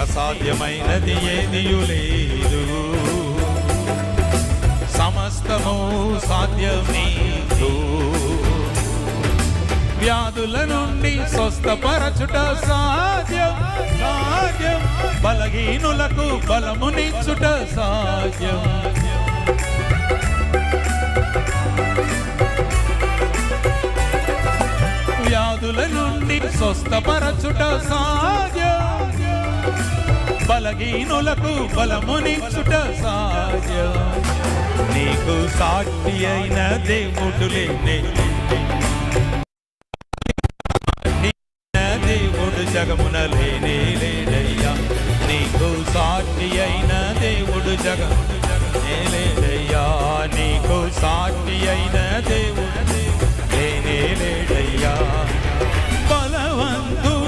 అసాధ్యమైనది ఏదియు లేదు, సమస్తము సాధ్యమే. వ్యాధుల నుండి స్వస్థపరచుట సాధ్యం సాధ్యం, బలహీనులకు బలమునిచ్చుట సాధ్యం. వ్యాధుల నుండి స్వస్థపరచుట సాధ్యం, బలహీనులకు బలమునిచ్చుట సాధ్యం. నీకు సాక్షి అయిన దేవుడు లేనే, దేవుడు జగమున లేనే లేడయ్యా. నీకు సాక్షి అయిన దేవుడు జగమునే లేడయ్యా. నీకు సాక్షి అయిన దేవుడు లేనే లేడయ్యా. బలవంతుడు